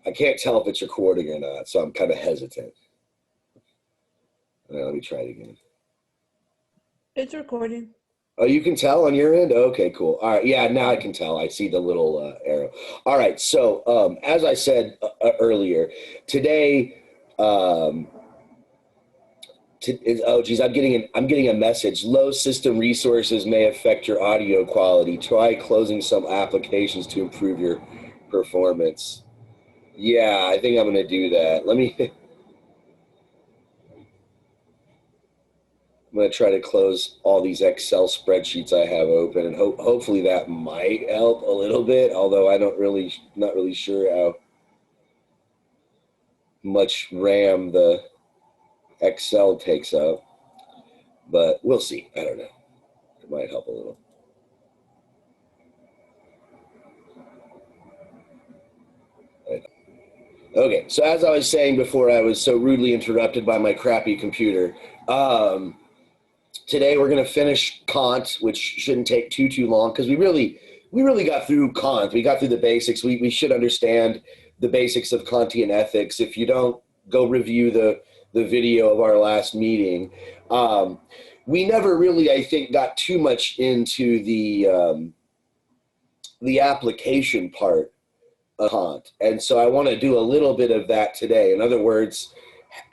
I can't tell if it's recording or not, so I'm kind of hesitant. Let me try it again. It's recording. Oh, you can tell on your end? Okay, cool. All right. Yeah, now I can tell. I see the little arrow. All right. So as I said earlier, today, oh geez, I'm getting a message. Low system resources may affect your audio quality. Try closing some applications to improve your performance. Yeah, I think I'm going to do that. I'm going to try to close all these Excel spreadsheets I have open, and hopefully that might help a little bit, although not really sure how much RAM the Excel takes up, but we'll see. I don't know. It might help a little. Okay, so as I was saying before, I was so rudely interrupted by my crappy computer. Today we're going to finish Kant, which shouldn't take too long, because we really got through Kant. We got through the basics. We should understand the basics of Kantian ethics. If you don't, go review the video of our last meeting. We never really, I think, got too much into the application part of Kant, and so I want to do a little bit of that today. In other words,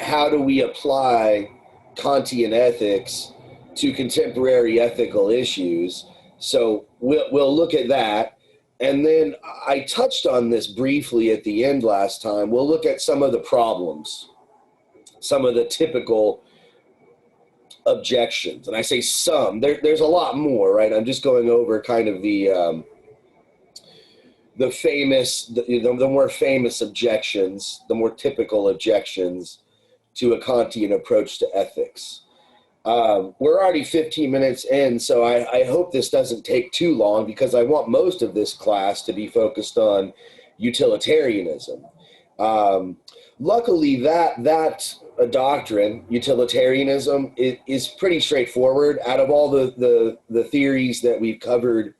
how do we apply Kantian ethics to contemporary ethical issues? So we'll look at that. And then I touched on this briefly at the end last time. We'll look at some of the problems, some of the typical objections. And I say some, there's a lot more, right? I'm just going over kind of the more famous objections, the more typical objections to a Kantian approach to ethics. We're already 15 minutes in, so I hope this doesn't take too long, because I want most of this class to be focused on utilitarianism. Luckily, that doctrine, utilitarianism, is pretty straightforward. Out of all the theories that we've covered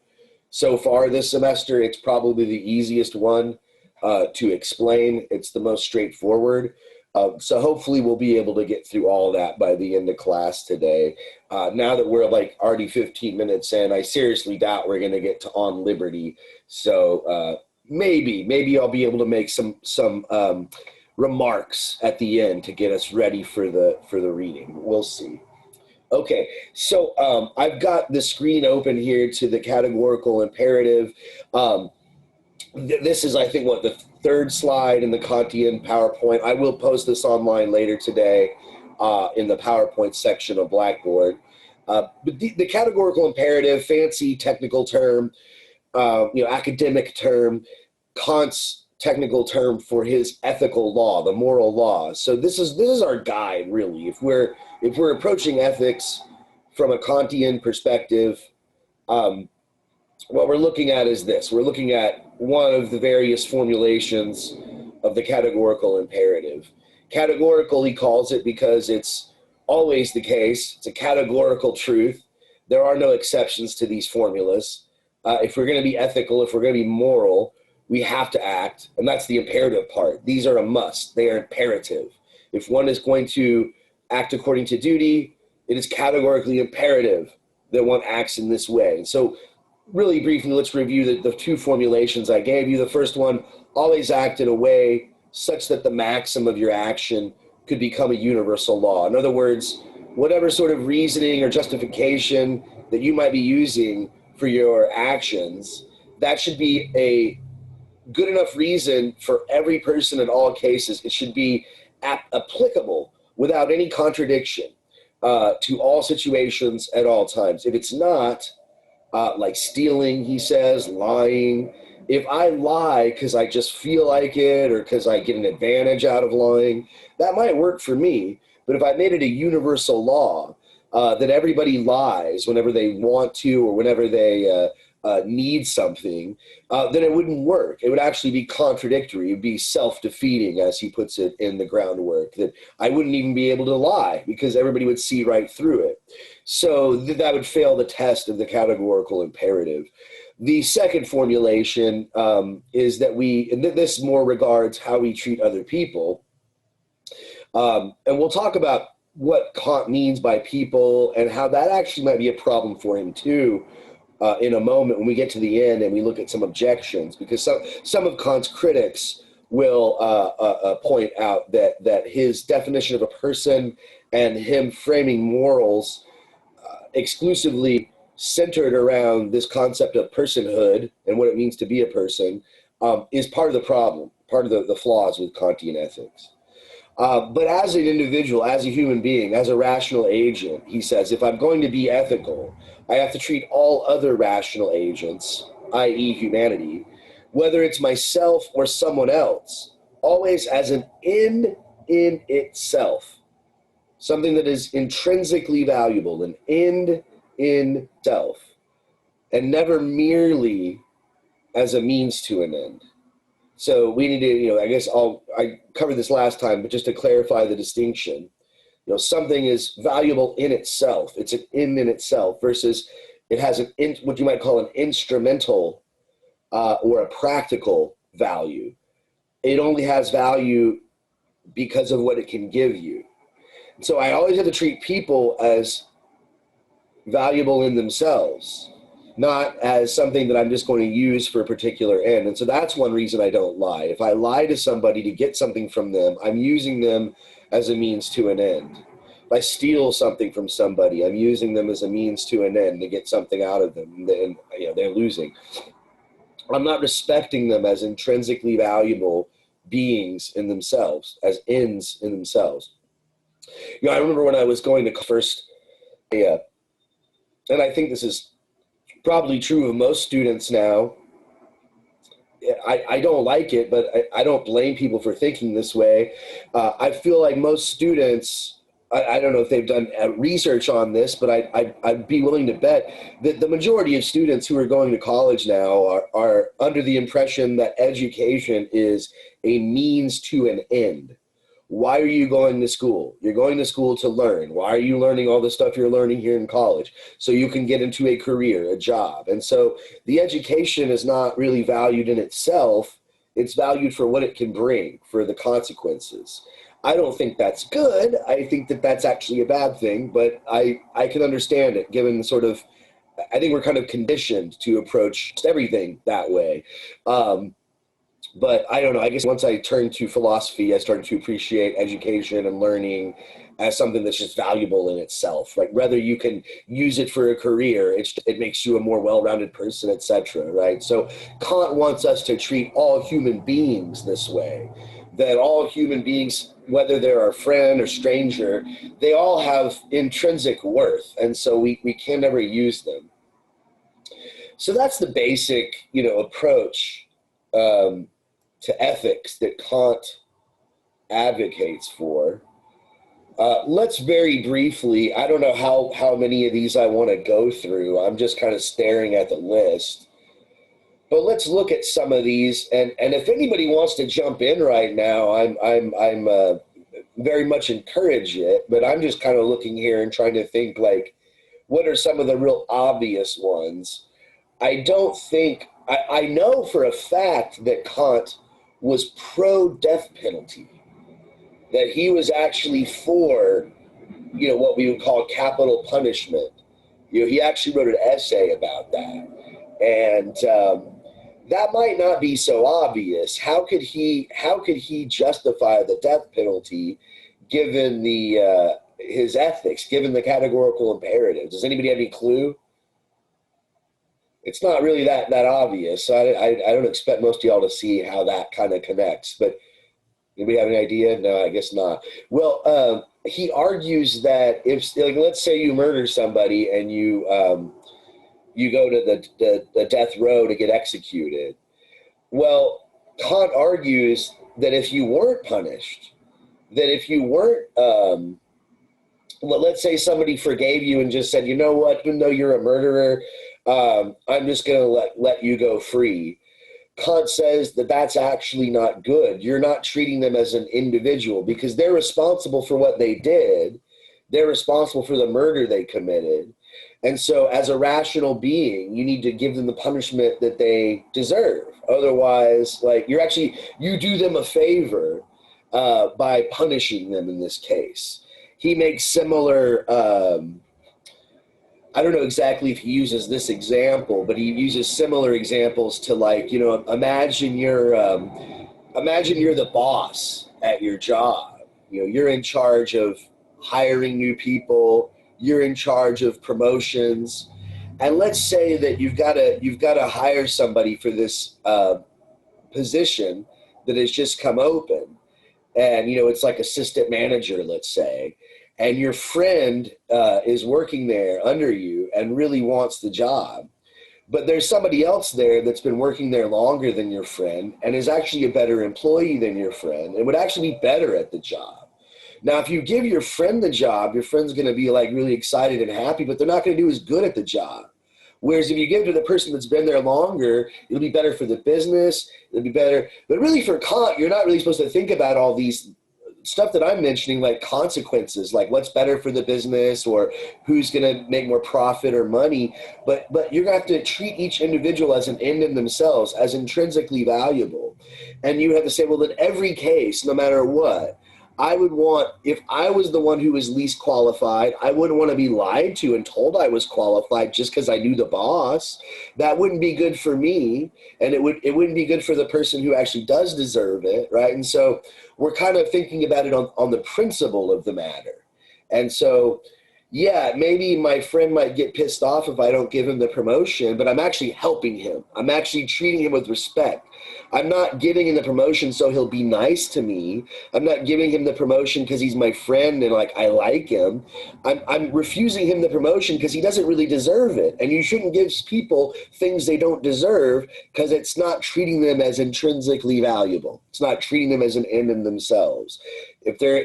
so far this semester, it's probably the easiest one to explain. It's the most straightforward. So hopefully we'll be able to get through all that by the end of class today. Now that we're like already 15 minutes in, I seriously doubt we're going to get to on liberty. So maybe I'll be able to make some remarks at the end to get us ready for the reading. We'll see. Okay, so I've got the screen open here to the categorical imperative. This is, I think, the third slide in the Kantian PowerPoint. I will post this online later today in the PowerPoint section of Blackboard. But the categorical imperative, fancy technical term, academic term, Kant's technical term for his ethical law, the moral law. So this is our guide, really. If we're approaching ethics from a Kantian perspective, what we're looking at is this. We're looking at one of the various formulations of the categorical imperative. Categorical, he calls it, because it's always the case. It's a categorical truth. There are no exceptions to these formulas. If we're going to be ethical, if we're going to be moral, we have to act, and that's the imperative part. These are a must. They are imperative. If one is going to act according to duty, it is categorically imperative that one acts in this way. And so really briefly, let's review the two formulations I gave you. The first one, always act in a way such that the maxim of your action could become a universal law. In other words, whatever sort of reasoning or justification that you might be using for your actions, that should be a good enough reason for every person in all cases. It should be applicable without any contradiction to all situations at all times. If it's not, like stealing, he says, lying. If I lie because I just feel like it or because I get an advantage out of lying, that might work for me. But if I made it a universal law that everybody lies whenever they want to or whenever they need something, then it wouldn't work. It would actually be contradictory. It would be self-defeating, as he puts it in the groundwork, that I wouldn't even be able to lie because everybody would see right through it. So that would fail the test of the categorical imperative. The second formulation is that and this more regards how we treat other people. And we'll talk about what Kant means by people and how that actually might be a problem for him too in a moment when we get to the end and we look at some objections, because some of Kant's critics will point out that his definition of a person and him framing morals exclusively centered around this concept of personhood and what it means to be a person is part of the problem, part of the flaws with Kantian ethics. But as an individual, as a human being, as a rational agent, he says, if I'm going to be ethical, I have to treat all other rational agents, i.e. humanity, whether it's myself or someone else, always as an end in itself, something that is intrinsically valuable, an end in self, and never merely as a means to an end. So we need to, I guess I covered this last time, but just to clarify the distinction, something is valuable in itself. It's an end in itself versus it has what you might call an instrumental or a practical value. It only has value because of what it can give you. So I always have to treat people as valuable in themselves, not as something that I'm just going to use for a particular end. And so that's one reason I don't lie. If I lie to somebody to get something from them, I'm using them as a means to an end. If I steal something from somebody, I'm using them as a means to an end to get something out of them, and they're losing. I'm not respecting them as intrinsically valuable beings in themselves, as ends in themselves. I remember when I was going to first, and I think this is probably true of most students now. I don't like it, but I don't blame people for thinking this way. I feel like most students, I don't know if they've done research on this, but I'd be willing to bet that the majority of students who are going to college now are under the impression that education is a means to an end. Why are you going to school? You're going to school to learn. Why are you learning all the stuff you're learning here in college? So you can get into a career, a job. And so the education is not really valued in itself. It's valued for what it can bring, for the consequences. I don't think that's good. I think that that's actually a bad thing, but I can understand it given the sort of, I think we're kind of conditioned to approach everything that way. But I don't know, I guess once I turned to philosophy, I started to appreciate education and learning as something that's just valuable in itself. Like whether you can use it for a career, it makes you a more well-rounded person, etc. Right? So Kant wants us to treat all human beings this way, that all human beings, whether they're our friend or stranger, they all have intrinsic worth, and so we can never use them. So that's the basic, approach to ethics that Kant advocates for. Let's very briefly, I don't know how many of these I want to go through. I'm just kind of staring at the list. But let's look at some of these, and if anybody wants to jump in right now, I'm very much encourage it, but I'm just kind of looking here and trying to think, like, what are some of the real obvious ones? I don't think, I know for a fact that Kant was pro-death penalty, that he was actually for, what we would call capital punishment. He actually wrote an essay about that. And that might not be so obvious. How could he justify the death penalty given his ethics, given the categorical imperative? Does anybody have any clue? It's not really that obvious. So I don't expect most of y'all to see how that kind of connects. But anybody have any idea? No, I guess not. Well, he argues that if, like, let's say you murder somebody and you go to the death row to get executed. Well, Kant argues that if you weren't punished, that if you weren't, let's say somebody forgave you and just said, you know what, even though you're a murderer, I'm just going to let you go free. Kant says that that's actually not good. You're not treating them as an individual because they're responsible for what they did. They're responsible for the murder they committed. And so as a rational being, you need to give them the punishment that they deserve. Otherwise, like you do them a favor by punishing them in this case. He makes similar, I don't know exactly if he uses this example, but he uses similar examples to, like, imagine you're the boss at your job. You're in charge of hiring new people. You're in charge of promotions. And let's say that you've got to hire somebody for this position that has just come open. And, it's like assistant manager, let's say. And your friend is working there under you and really wants the job. But there's somebody else there that's been working there longer than your friend and is actually a better employee than your friend and would actually be better at the job. Now, if you give your friend the job, your friend's going to be like really excited and happy, but they're not going to do as good at the job. Whereas if you give it to the person that's been there longer, it'll be better for the business, it'll be better. But really for Kant, you're not really supposed to think about all these stuff that I'm mentioning, like consequences, like what's better for the business or who's going to make more profit or money. But you're going to have to treat each individual as an end in themselves, as intrinsically valuable. And you have to say, well, in every case, no matter what, I would want, if I was the one who was least qualified, I wouldn't want to be lied to and told I was qualified just because I knew the boss. That wouldn't be good for me, and it wouldn't be good for the person who actually does deserve it, right? And so we're kind of thinking about it on the principle of the matter. And so, yeah, maybe my friend might get pissed off if I don't give him the promotion, but I'm actually helping him. I'm actually treating him with respect. I'm not giving him the promotion so he'll be nice to me. I'm not giving him the promotion because he's my friend and like I like him. I'm refusing him the promotion because he doesn't really deserve it. And you shouldn't give people things they don't deserve because it's not treating them as intrinsically valuable. It's not treating them as an end in themselves. If they're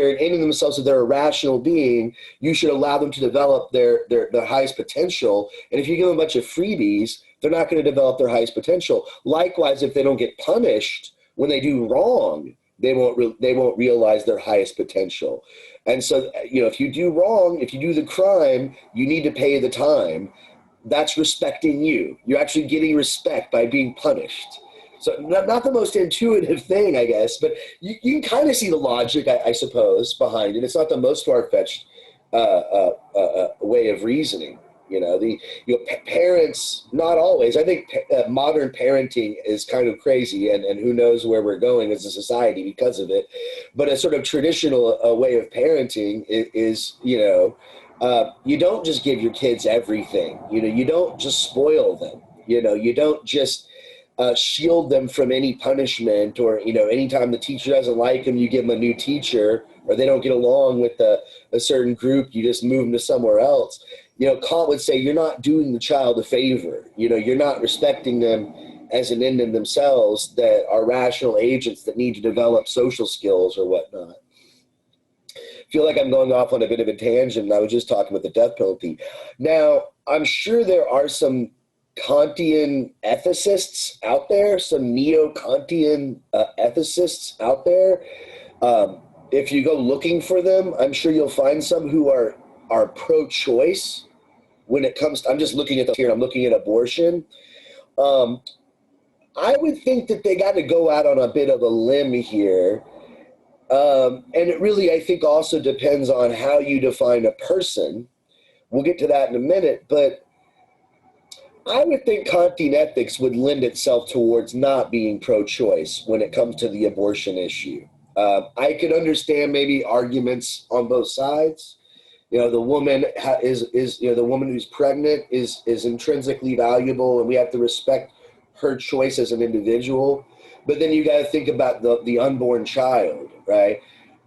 an end in themselves, if they're a rational being, you should allow them to develop their highest potential. And if you give them a bunch of freebies, they're not going to develop their highest potential. Likewise, if they don't get punished when they do wrong, they won't realize their highest potential. And so, if you do wrong, if you do the crime, you need to pay the time. That's respecting you. You're actually getting respect by being punished. So not the most intuitive thing, I guess, but you can kind of see the logic, I suppose, behind it. It's not the most far-fetched way of reasoning. Parents, not always. I think modern parenting is kind of crazy, and who knows where we're going as a society because of it. But a sort of traditional way of parenting is you don't just give your kids everything. You don't just spoil them. You don't just shield them from any punishment, or anytime the teacher doesn't like them, you give them a new teacher, or they don't get along with a certain group, you just move them to somewhere else. Kant would say you're not doing the child a favor. You're not respecting them as an end in themselves, that are rational agents that need to develop social skills or whatnot. I feel like I'm going off on a bit of a tangent. I was just talking about the death penalty. Now, I'm sure there are some Kantian ethicists out there, some neo-Kantian ethicists out there. If you go looking for them, I'm sure you'll find some who are pro-choice when it comes to, I'm just looking at here, I'm looking at abortion. I would think that they got to go out on a bit of a limb here. And it really, I think, also depends on how you define a person. We'll get to that in a minute, but I would think Kantian ethics would lend itself towards not being pro-choice when it comes to the abortion issue. I could understand maybe arguments on both sides. The woman is the woman who's pregnant is intrinsically valuable, and we have to respect her choice as an individual. But then you got to think about the unborn child, right?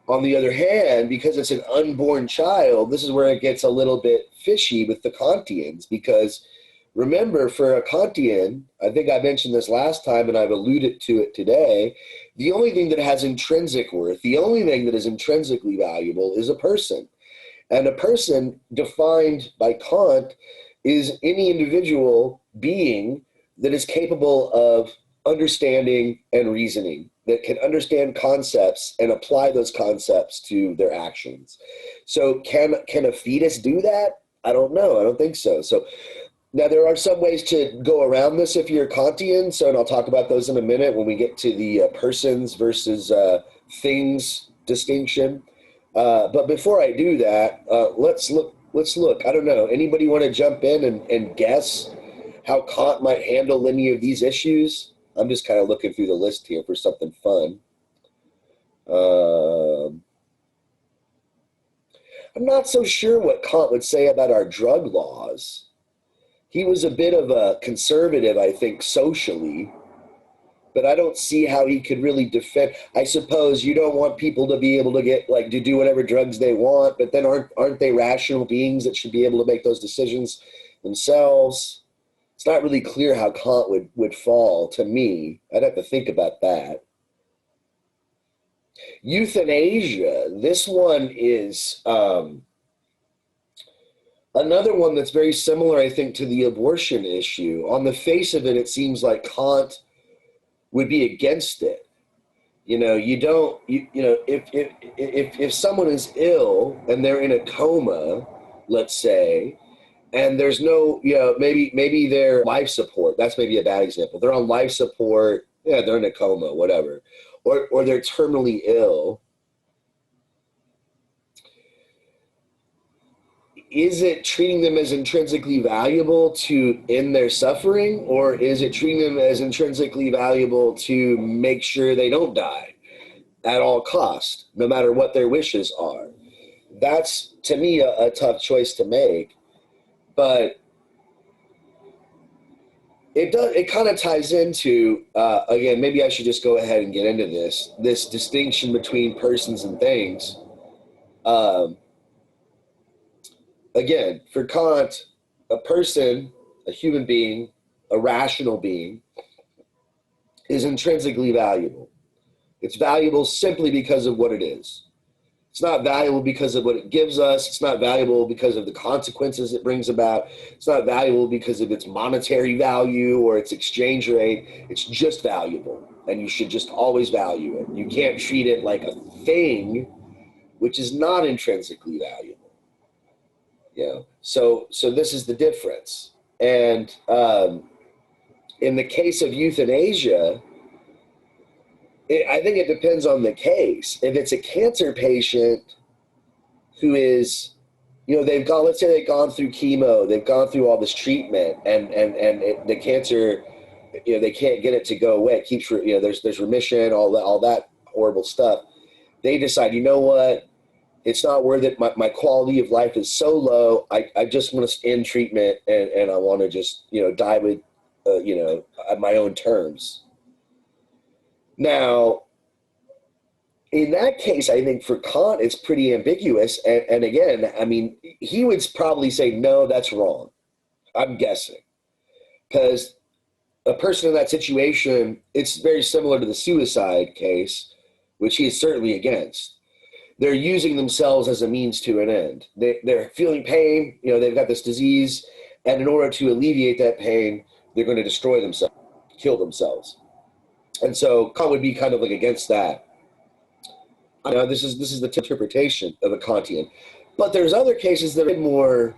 On the other hand, because it's an unborn child, this is where it gets a little bit fishy with the Kantians, because remember, for a Kantian, I think I mentioned this last time and I've alluded to it today, the only thing that has intrinsic worth, the only thing that is intrinsically valuable is a person. And a person defined by Kant is any individual being that is capable of understanding and reasoning, that can understand concepts and apply those concepts to their actions. So can a fetus do that? I don't know. I don't think so. So now there are some ways to go around this if you're Kantian. So, and I'll talk about those in a minute when we get to the persons versus things distinction. But before I do that, let's look. I don't know. Anybody want to jump in and guess how Kant might handle any of these issues? I'm just kind of looking through the list here for something fun. I'm not so sure what Kant would say about our drug laws. He was a bit of a conservative, I think, socially, but I don't see how he could really defend. I suppose you don't want people to be able to get, like, to do whatever drugs they want, but then aren't they rational beings that should be able to make those decisions themselves? It's not really clear how Kant would fall to me. I'd have to think about that. Euthanasia, this one is another one that's very similar, I think, to the abortion issue. On the face of it, it seems like Kant would be against it. You know, if someone is ill and they're in a coma, let's say, and there's no, maybe they're life support. That's maybe a bad example. They're on life support. Yeah, they're in a coma, whatever. Or they're terminally ill. Is it treating them as intrinsically valuable to end their suffering, or is it treating them as intrinsically valuable to make sure they don't die at all cost, no matter what their wishes are? That's, to me, a tough choice to make. But it kind of ties into, again, maybe I should just go ahead and get into this distinction between persons and things. Again, for Kant, a person, a human being, a rational being, is intrinsically valuable. It's valuable simply because of what it is. It's not valuable because of what it gives us. It's not valuable because of the consequences it brings about. It's not valuable because of its monetary value or its exchange rate. It's just valuable, and you should just always value it. You can't treat it like a thing, which is not intrinsically valuable. So this is the difference. And in the case of euthanasia, I think it depends on the case. If it's a cancer patient who is, let's say they've gone through chemo, they've gone through all this treatment, and the cancer, they can't get it to go away. It keeps, there's remission, all that horrible stuff. They decide, you know what? It's not worth it. My quality of life is so low. I just want to end treatment and I want to just, die with, at my own terms. Now, in that case, I think for Kant, it's pretty ambiguous. And again, I mean, he would probably say, no, that's wrong. I'm guessing. Because a person in that situation, it's very similar to the suicide case, which he is certainly against. They're using themselves as a means to an end. They're feeling pain, they've got this disease, and in order to alleviate that pain, they're going to destroy themselves, kill themselves. And so Kant would be kind of like against that. This is the interpretation of a Kantian. But there's other cases that are more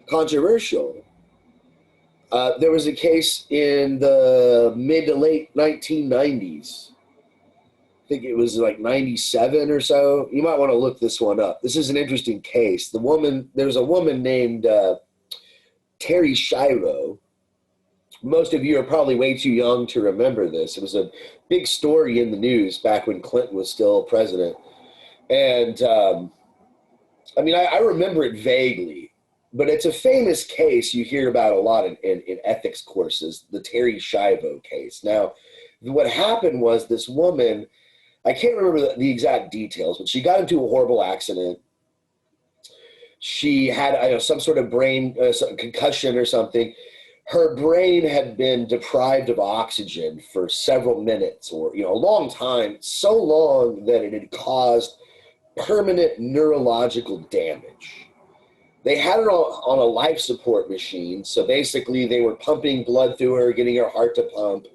controversial. There was a case in the mid to late 1990s. I think it was like 97 or so. You might want to look this one up. This is an interesting case. There's a woman named Terry Shiro. Most of you are probably way too young to remember this. It was a big story in the news back when Clinton was still president. And I remember it vaguely, but it's a famous case you hear about a lot in ethics courses, the Terry Shivo case. Now, what happened was this woman, I can't remember the exact details, but she got into a horrible accident. She had some sort of brain concussion or something. Her brain had been deprived of oxygen for several minutes or, a long time, so long that it had caused permanent neurological damage. They had it on a life support machine. So basically they were pumping blood through her, getting her heart to pump.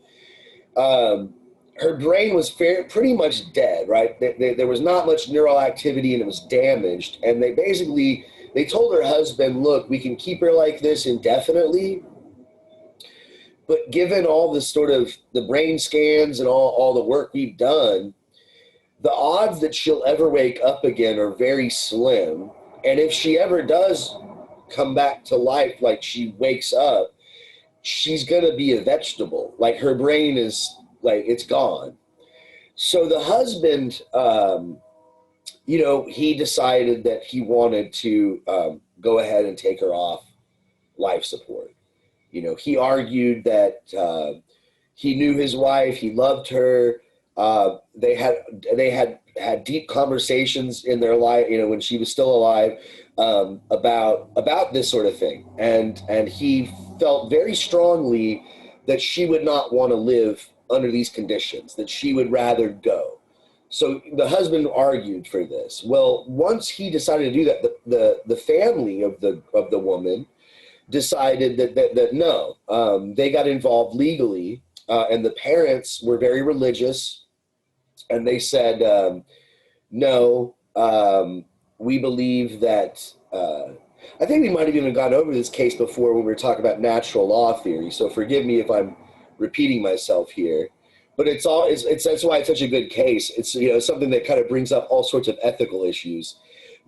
her brain was pretty much dead, right? There was not much neural activity and it was damaged. And they told her husband, look, we can keep her like this indefinitely, but given all the sort of the brain scans and all the work we've done, the odds that she'll ever wake up again are very slim. And if she ever does come back to life, like she wakes up, she's going to be a vegetable. Like her brain is like, it's gone. So the husband, he decided that he wanted to go ahead and take her off life support. He argued that he knew his wife, he loved her. They had deep conversations in their life, when she was still alive, about this sort of thing, and he felt very strongly that she would not want to live under these conditions, that she would rather go. So the husband argued for this. Well, once he decided to do that, the family of the woman decided that no, they got involved legally, and the parents were very religious, and they said, no, we believe that, I think we might have even gone over this case before when we were talking about natural law theory, so forgive me if I'm repeating myself here, but that's why it's such a good case. It's, something that kind of brings up all sorts of ethical issues.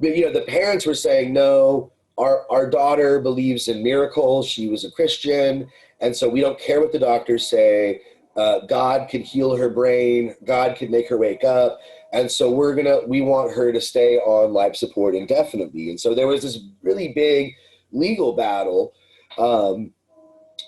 But, the parents were saying, no, our daughter believes in miracles. She was a Christian, and so we don't care what the doctors say. God could heal her brain. God could make her wake up. And so we want her to stay on life support indefinitely. And so there was this really big legal battle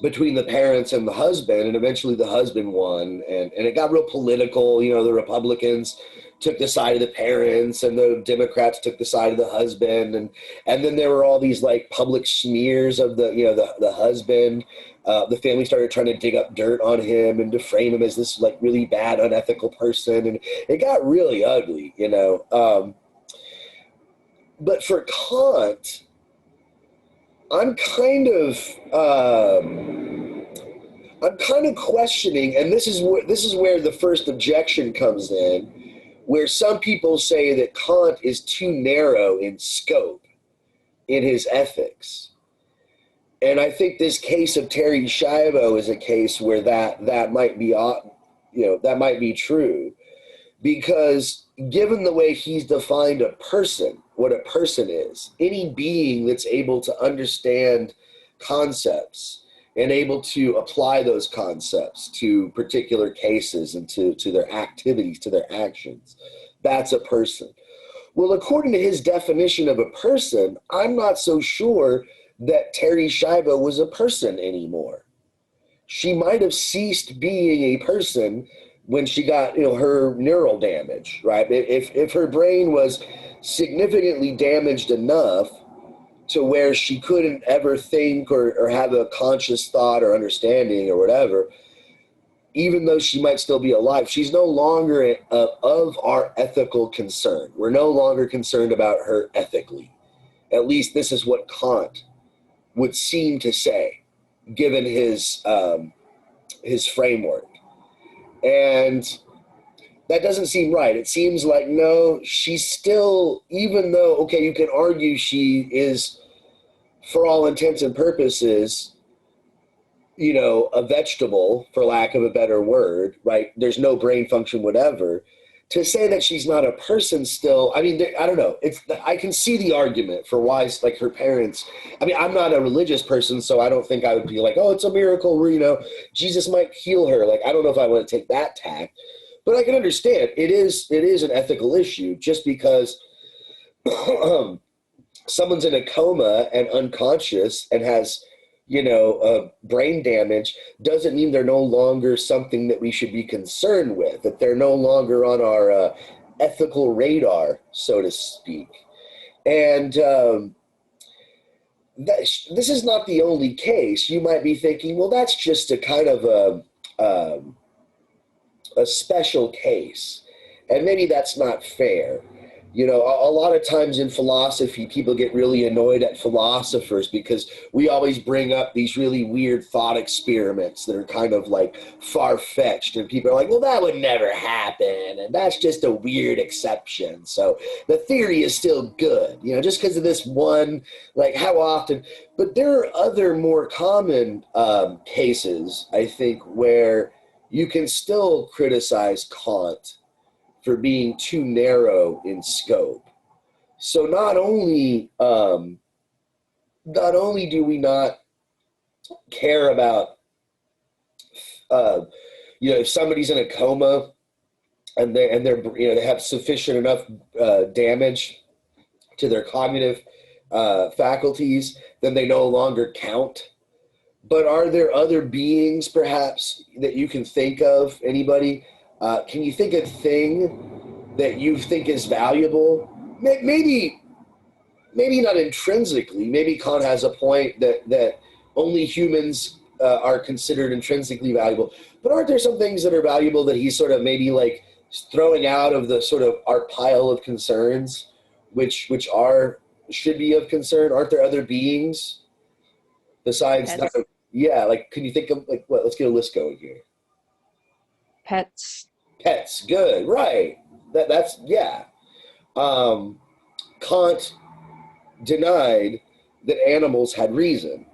between the parents and the husband, and eventually the husband won. And it got real political. The Republicans took the side of the parents and the Democrats took the side of the husband. And then there were all these like public smears of the husband. The family started trying to dig up dirt on him and to frame him as this like really bad, unethical person. And it got really ugly, but for Kant, I'm kind of questioning, and this is where the first objection comes in, where some people say that Kant is too narrow in scope in his ethics. And I think this case of Terry Shivo is a case where that might be, that might be true, because given the way he's defined a person, what a person is, any being that's able to understand concepts and able to apply those concepts to particular cases and to their activities, to their actions, that's a person. Well, according to his definition of a person, I'm not so sure that Terry Shivo was a person anymore. She might have ceased being a person when she got, her neural damage, right? If her brain was significantly damaged enough to where she couldn't ever think or have a conscious thought or understanding or whatever, even though she might still be alive, she's no longer of our ethical concern. We're no longer concerned about her ethically. At least this is what Kant would seem to say, given his framework. And that doesn't seem right. It seems like, no, she's still, even though, okay, you can argue she is, for all intents and purposes, a vegetable, for lack of a better word, right? There's no brain function, whatever. To say that she's not a person still, I mean, I don't know. I can see the argument for why, like, her parents, I mean, I'm not a religious person, so I don't think I would be like, oh, it's a miracle where, Jesus might heal her. Like, I don't know if I want to take that tack, but I can understand it is an ethical issue just because someone's in a coma and unconscious and has, brain damage doesn't mean they're no longer something that we should be concerned with, that they're no longer on our ethical radar, so to speak. And this is not the only case. You might be thinking, well, that's just a kind of a special case, and maybe that's not fair. You know, a lot of times in philosophy, people get really annoyed at philosophers because we always bring up these really weird thought experiments that are kind of like far-fetched, and people are like, well, that would never happen, and that's just a weird exception. So the theory is still good, you know, just because of this one, like how often. But there are other more common cases, I think, where you can still criticize Kant for being too narrow in scope. So not only do we not care about you know, if somebody's in a coma and they're you know, they have sufficient enough damage to their cognitive faculties, then they no longer count. But are there other beings, perhaps, that you can think of? Anybody? Can you think of a thing that you think is valuable? Maybe not intrinsically. Maybe Kant has a point that only humans are considered intrinsically valuable. But aren't there some things that are valuable that he's sort of maybe like throwing out of the sort of our pile of concerns, which should be of concern? Aren't there other beings besides Pets. that? Yeah, like, can you think of, like, what? Let's get a list going here. Pets. Pets, good, right. That's, yeah. Kant denied that animals had reason.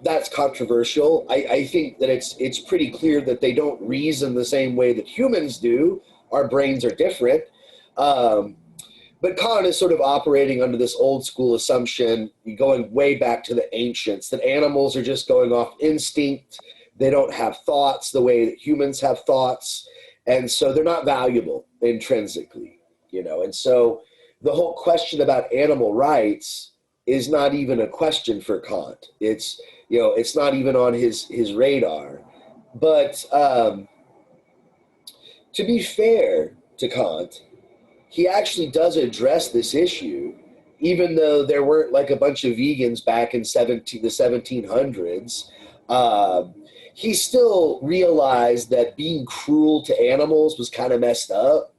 That's controversial. I think that it's pretty clear that they don't reason the same way that humans do. Our brains are different. But Kant is sort of operating under this old school assumption, going way back to the ancients, that animals are just going off instinct. They don't have thoughts the way that humans have thoughts. And so they're not valuable intrinsically, you know. And so the whole question about animal rights is not even a question for Kant. It's, you know, it's not even on his radar. But to be fair to Kant, he actually does address this issue, even though there weren't like a bunch of vegans back in the 1700s. He still realized that being cruel to animals was kind of messed up,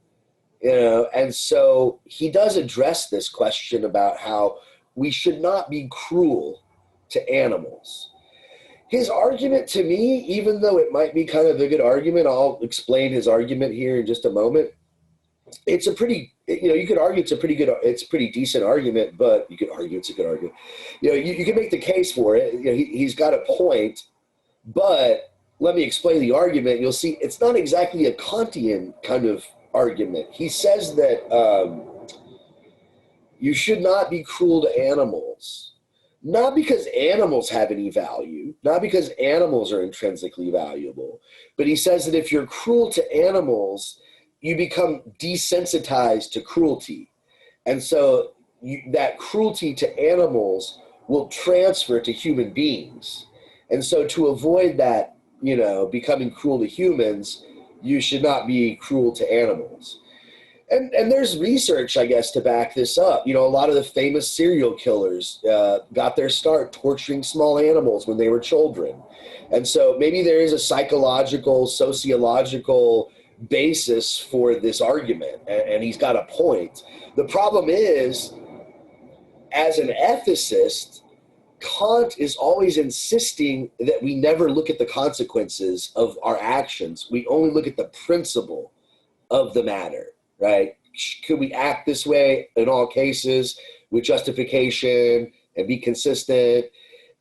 you know, and so he does address this question about how we should not be cruel to animals. His argument to me, even though it might be kind of a good argument, I'll explain his argument here in just a moment. It's a pretty, you know, you could argue it's a pretty decent argument, but you could argue it's a good argument. You know, you can make the case for it. You know, he's got a point, but let me explain the argument. You'll see it's not exactly a Kantian kind of argument. He says that you should not be cruel to animals, not because animals have any value, not because animals are intrinsically valuable, but he says that if you're cruel to animals, you become desensitized to cruelty. And so that cruelty to animals will transfer to human beings. And so to avoid that, you know, becoming cruel to humans, you should not be cruel to animals. And there's research, I guess, to back this up. You know, a lot of the famous serial killers got their start torturing small animals when they were children. And so maybe there is a psychological, sociological basis for this argument, and he's got a point. The problem is, as an ethicist, Kant is always insisting that we never look at the consequences of our actions. We only look at the principle of the matter, right? Could we act this way in all cases with justification and be consistent?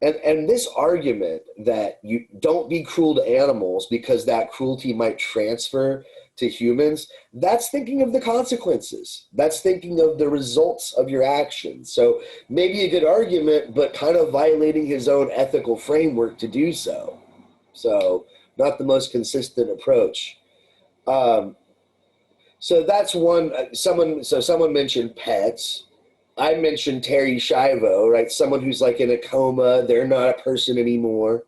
And this argument that you don't be cruel to animals because that cruelty might transfer to humans, that's thinking of the consequences. That's thinking of the results of your actions. So maybe a good argument, but kind of violating his own ethical framework to do so. So not the most consistent approach. So that's one. Someone mentioned pets. I mentioned Terry Shivo, right? Someone who's like in a coma, they're not a person anymore.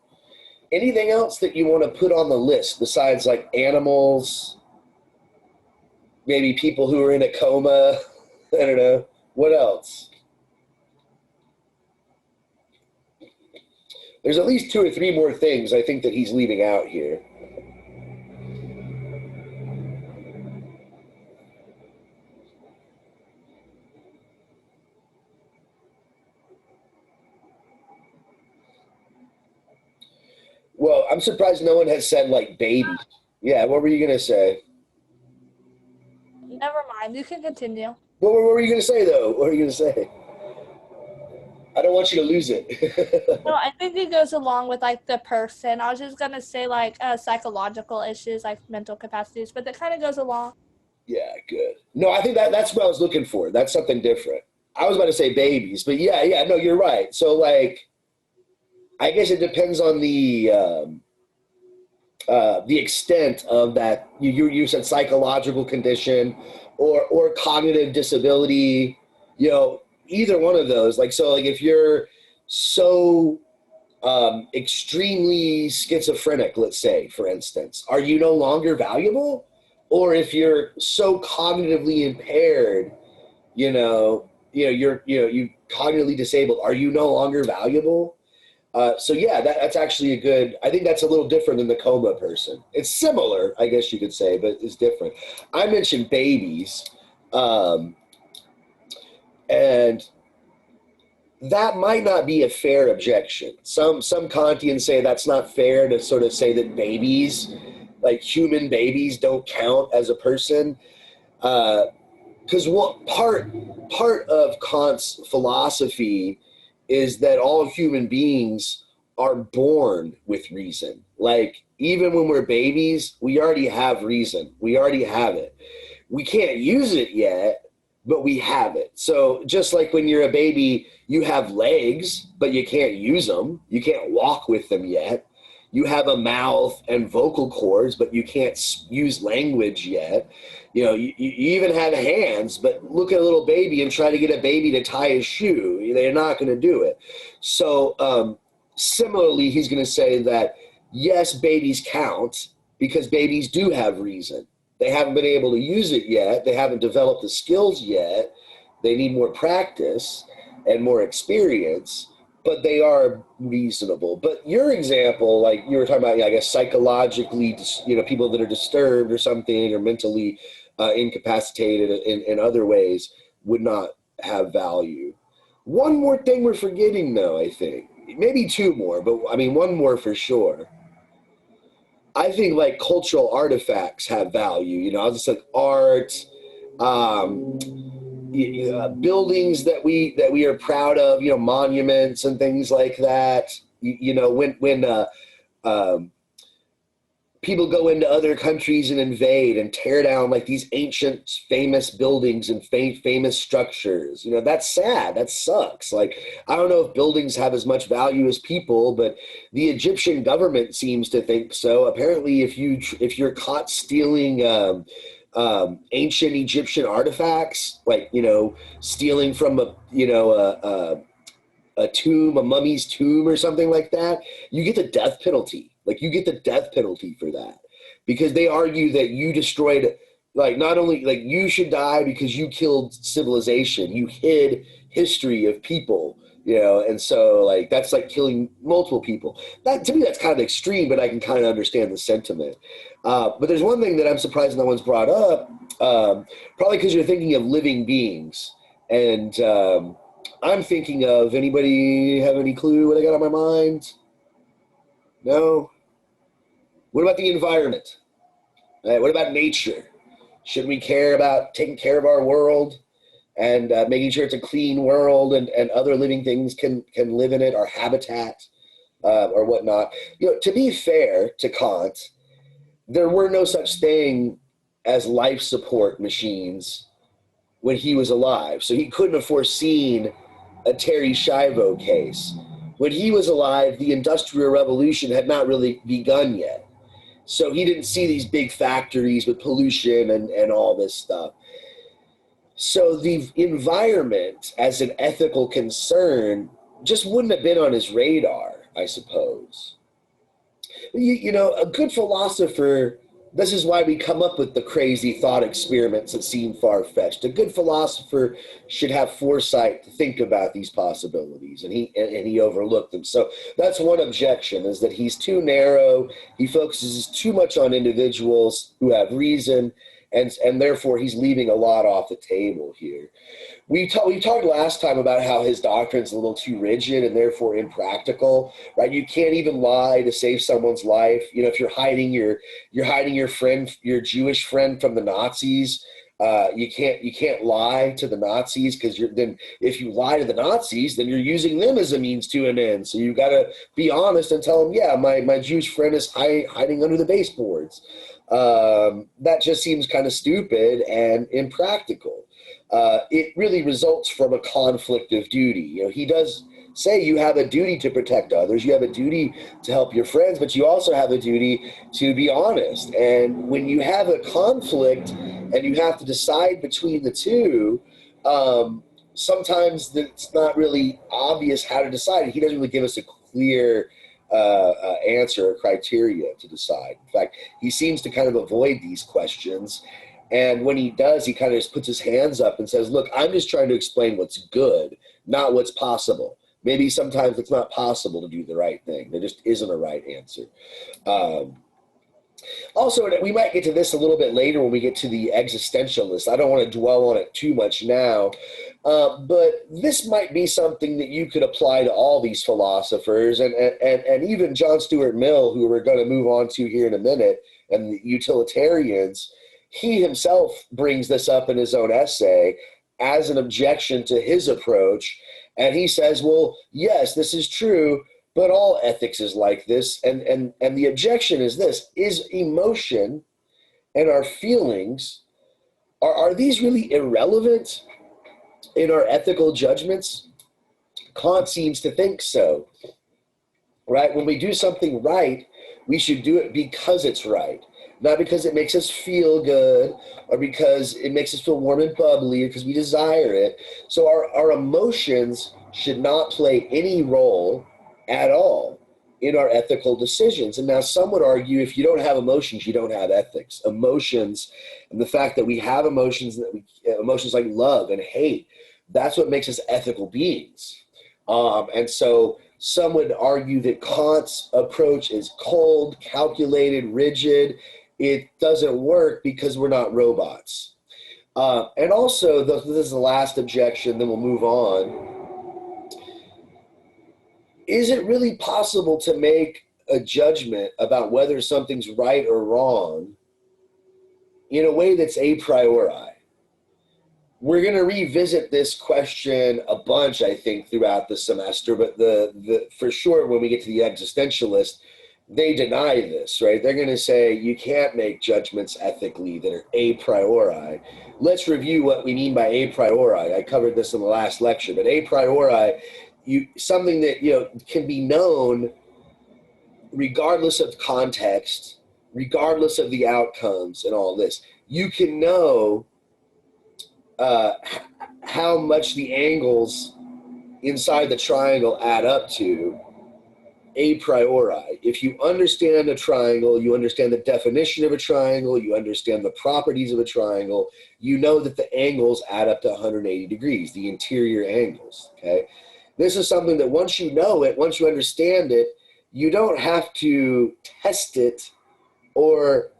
Anything else that you want to put on the list besides like animals, maybe people who are in a coma? I don't know. What else? There's at least 2 or 3 more things I think that he's leaving out here. Well, I'm surprised no one has said like baby. Yeah, what were you gonna say? Never mind. You can continue. What were you gonna say though? What were you gonna say? I don't want you to lose it. No, I think it goes along with like the person. I was just gonna say like psychological issues, like mental capacities, but that kind of goes along. Yeah, good. No, I think that's what I was looking for. That's something different. I was about to say babies, but yeah, no, you're right. So like, I guess it depends on the extent of that. You said psychological condition or cognitive disability. You know, either one of those. Like, so like if you're so extremely schizophrenic, let's say, for instance, are you no longer valuable? Or if you're so cognitively impaired, you cognitively disabled, are you no longer valuable? So yeah, that's actually a good. I think that's a little different than the coma person. It's similar, I guess you could say, but it's different. I mentioned babies, um, and that might not be a fair objection. Some Kantians say that's not fair to sort of say that babies, like human babies, don't count as a person. Because what part of Kant's philosophy is that all human beings are born with reason. Like even when we're babies, we already have reason. We already have it. We can't use it yet, but we have it. So just like when you're a baby, you have legs, but you can't use them. You can't walk with them yet. You have a mouth and vocal cords, but you can't use language yet. You even have hands, but look at a little baby and try to get a baby to tie his shoe. They're not going to do it. So similarly, he's going to say that, yes, babies count because babies do have reason. They haven't been able to use it yet. They haven't developed the skills yet. They need more practice and more experience, but they are reasonable. But your example, like you were talking about, I guess psychologically, people that are disturbed or something or mentally incapacitated in other ways would not have value. One more thing we're forgetting, though, I think. Maybe two more, but I mean, one more for sure. I think like cultural artifacts have value, just like art, um, buildings that we are proud of, monuments and things like that. When um, people go into other countries and invade and tear down like these ancient famous buildings and famous structures, that's sad. That sucks. Like, I don't know if buildings have as much value as people, but the Egyptian government seems to think so. Apparently if you're caught stealing ancient Egyptian artifacts, like stealing from a tomb, a mummy's tomb or something like that, you get the death penalty. Like you get the death penalty for that because they argue that you destroyed, like not only like you should die because you killed civilization, you hid history of people, and so like that's like killing multiple people. That to me that's kind of extreme, but I can kind of understand the sentiment. But there's one thing that I'm surprised no one's brought up, probably because you're thinking of living beings, and I'm thinking of, anybody have any clue what I got on my mind? No? What about the environment? What about nature? Should we care about taking care of our world and making sure it's a clean world and other living things can live in it, our habitat or whatnot? To be fair to Kant, there were no such thing as life support machines when he was alive. So he couldn't have foreseen a Terry Shivo case. When he was alive, the Industrial Revolution had not really begun yet. So he didn't see these big factories with pollution and all this stuff. So the environment as an ethical concern just wouldn't have been on his radar, I suppose. A good philosopher, this is why we come up with the crazy thought experiments that seem far-fetched. A good philosopher should have foresight to think about these possibilities, and he overlooked them. So that's one objection, is that he's too narrow. He focuses too much on individuals who have reason, and therefore he's leaving a lot off the table here. We talked last time about how his doctrine's a little too rigid and therefore impractical, right? You can't even lie to save someone's life. You know, if you're hiding your friend, your Jewish friend from the Nazis, you can't lie to the Nazis, because then if you lie to the Nazis, then you're using them as a means to an end. So you got to be honest and tell them, yeah, my Jewish friend is hiding under the baseboards. That just seems kind of stupid and impractical. It really results from a conflict of duty. You know, he does say you have a duty to protect others, you have a duty to help your friends, but you also have a duty to be honest. And when you have a conflict and you have to decide between the two, sometimes it's not really obvious how to decide. He doesn't really give us a clear answer or criteria to decide. In fact, he seems to kind of avoid these questions. And when he does, he kind of just puts his hands up and says, look, I'm just trying to explain what's good, not what's possible. Maybe sometimes it's not possible to do the right thing. There just isn't a right answer. Also, we might get to this a little bit later when we get to the existentialist. I don't want to dwell on it too much now, but this might be something that you could apply to all these philosophers, and even John Stuart Mill, who we're going to move on to here in a minute, and the utilitarians. He himself brings this up in his own essay as an objection to his approach. And he says, well, yes, this is true, but all ethics is like this. And the objection is this: is emotion and our feelings, are these really irrelevant in our ethical judgments? Kant seems to think so, right? When we do something right, we should do it because it's right. Not because it makes us feel good or because it makes us feel warm and bubbly or because we desire it. So our emotions should not play any role at all in our ethical decisions. And now some would argue if you don't have emotions, you don't have ethics. Emotions, and the fact that we have emotions, emotions like love and hate, that's what makes us ethical beings. And so some would argue that Kant's approach is cold, calculated, rigid. It doesn't work because we're not robots. And also, this is the last objection, then we'll move on. Is it really possible to make a judgment about whether something's right or wrong in a way that's a priori? We're going to revisit this question a bunch, I think, throughout the semester, but for sure, when we get to the existentialist, they deny this, right? They're going to say you can't make judgments ethically that are a priori. Let's review what we mean by a priori. I covered this in the last lecture, but a priori, something that can be known regardless of context, regardless of the outcomes and all this. You can know how much the angles inside the triangle add up to a priori. If you understand a triangle, you understand the definition of a triangle, you understand the properties of a triangle, you know that the angles add up to 180 degrees, the interior angles, okay? This is something that once you know it, once you understand it, you don't have to test it or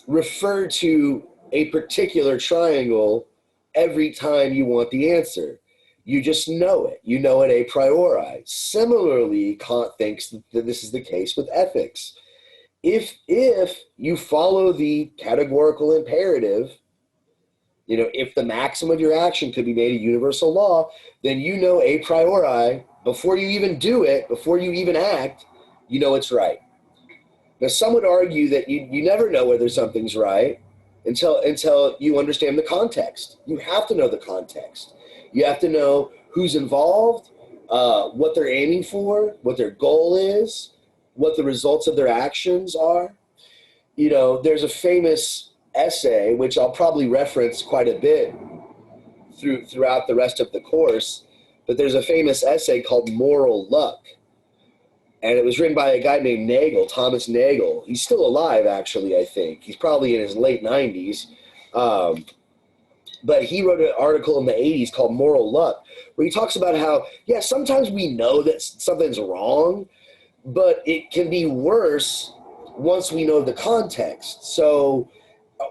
refer to a particular triangle every time you want the answer. You just know it. You know it a priori. Similarly, Kant thinks that this is the case with ethics. If you follow the categorical imperative, if the maxim of your action could be made a universal law, then you know a priori, before you even do it, before you even act, you know it's right. Now, some would argue that you never know whether something's right until you understand the context. You have to know the context. You have to know who's involved, what they're aiming for, what their goal is, what the results of their actions are. There's a famous essay, which I'll probably reference quite a bit throughout the rest of the course, but there's a famous essay called Moral Luck. And it was written by a guy named Nagel, Thomas Nagel. He's still alive, actually, I think. He's probably in his late 90s. But he wrote an article in the 80s called Moral Luck, where he talks about how, sometimes we know that something's wrong, but it can be worse once we know the context. So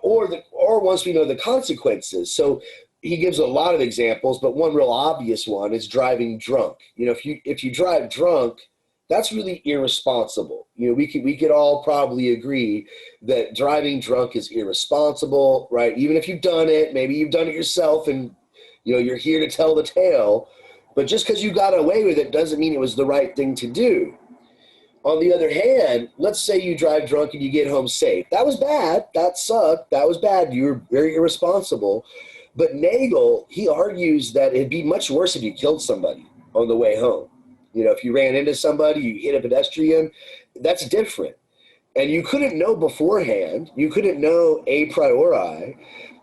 or once we know the consequences. So he gives a lot of examples, but one real obvious one is driving drunk. You know, if you drive drunk, that's really irresponsible. You know, we could all probably agree that driving drunk is irresponsible, right? Even if you've done it, maybe you've done it yourself, and you know you're here to tell the tale. But just because you got away with it doesn't mean it was the right thing to do. On the other hand, let's say you drive drunk and you get home safe. That was bad. That sucked. That was bad. You were very irresponsible. But Nagel, he argues that it'd be much worse if you killed somebody on the way home. You know, if you ran into somebody, you hit a pedestrian, that's different. And you couldn't know beforehand. You couldn't know a priori.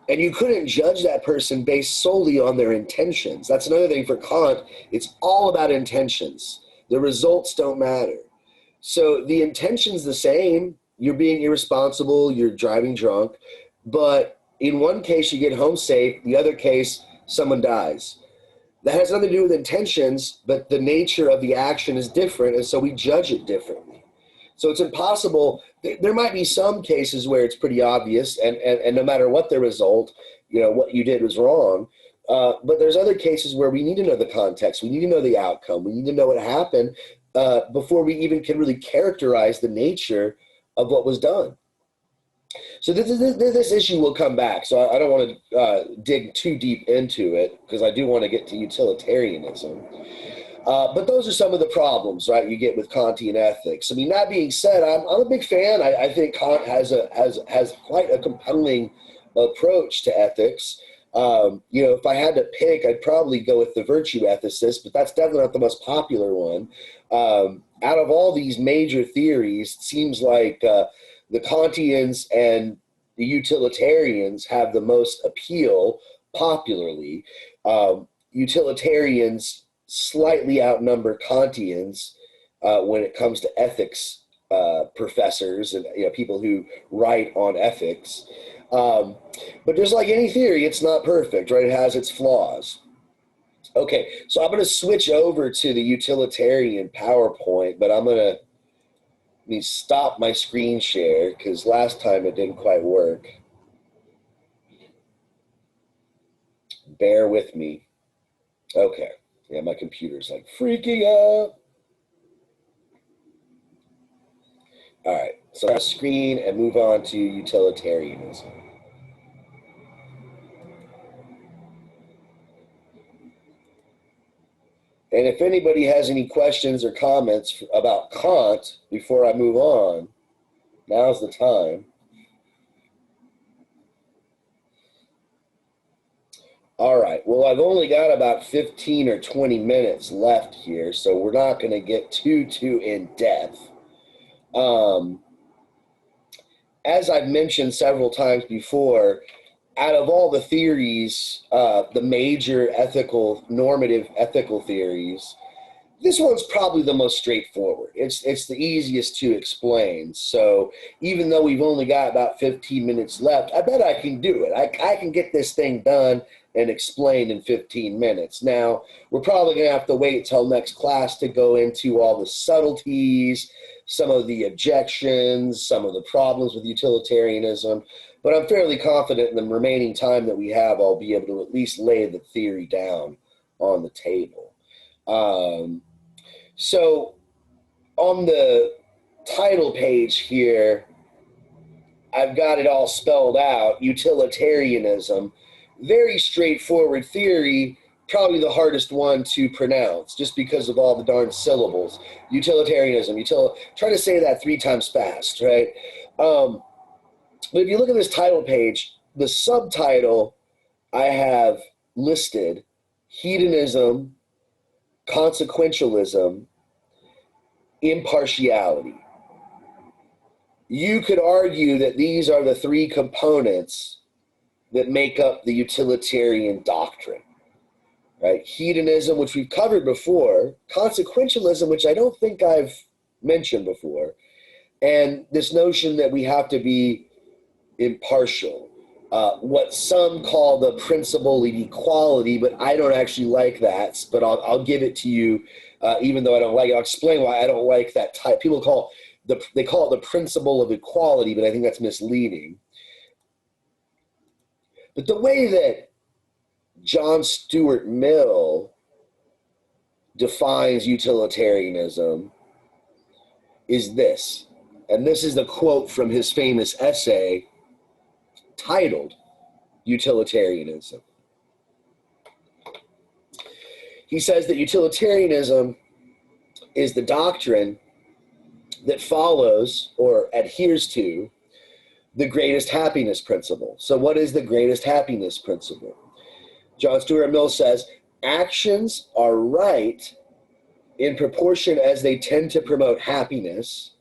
And you couldn't judge that person based solely on their intentions. That's another thing for Kant. It's all about intentions. The results don't matter. So the intention's the same. You're being irresponsible, you're driving drunk, but in one case you get home safe, the other case someone dies. That has nothing to do with intentions, but the nature of the action is different, and so we judge it differently. So it's impossible. There might be some cases where it's pretty obvious, and no matter what the result, you know, what you did was wrong. But there's other cases where we need to know the context. We need to know the outcome. We need to know what happened before we even can really characterize the nature of what was done. So this issue will come back. So I don't want to dig too deep into it because I do want to get to utilitarianism. But those are some of the problems, right, you get with Kantian ethics. I mean, that being said, I'm a big fan. I think Kant has quite a compelling approach to ethics. You know, if I had to pick, I'd probably go with the virtue ethicist, but that's definitely not the most popular one. Out of all these major theories, it seems like the Kantians and the utilitarians have the most appeal popularly. Utilitarians slightly outnumber Kantians when it comes to ethics professors and, you know, people who write on ethics. But just like any theory, it's not perfect, right? It has its flaws. Okay, so I'm going to switch over to the utilitarian PowerPoint, but I'm going to let me stop my screen share because last time it didn't quite work. Bear with me. Okay, yeah, my computer's like freaking out. All right, so I'll screen and move on to utilitarianism. And if anybody has any questions or comments about Kant before I move on, now's the time. All right, well, I've only got about 15 or 20 minutes left here, so we're not going to get too in depth. As I've mentioned several times before, out of all the theories, the major normative ethical theories, this one's probably the most straightforward. It's the easiest to explain. So even though we've only got about 15 minutes left, I bet I can do it. I can get this thing done and explained in 15 minutes. Now, we're probably going to have to wait till next class to go into all the subtleties, some of the objections, some of the problems with utilitarianism. But I'm fairly confident in the remaining time that we have, I'll be able to at least lay the theory down on the table. So on the title page here, I've got it all spelled out, utilitarianism. Very straightforward theory, probably the hardest one to pronounce just because of all the darn syllables. Utilitarianism, try to say that 3 times fast, right? But if you look at this title page, the subtitle I have listed, hedonism, consequentialism, impartiality. You could argue that these are the 3 components that make up the utilitarian doctrine, right? Hedonism, which we've covered before, consequentialism, which I don't think I've mentioned before, and this notion that we have to be impartial, what some call the principle of equality, but I don't actually like that, but I'll give it to you, even though I don't like it. I'll explain why I don't like that type. People call it the principle of equality, but I think that's misleading. But the way that John Stuart Mill defines utilitarianism is this, and this is the quote from his famous essay titled Utilitarianism. He says that utilitarianism is the doctrine that follows or adheres to the greatest happiness principle. So what is the greatest happiness principle? John Stuart Mill says, actions are right in proportion as they tend to promote happiness,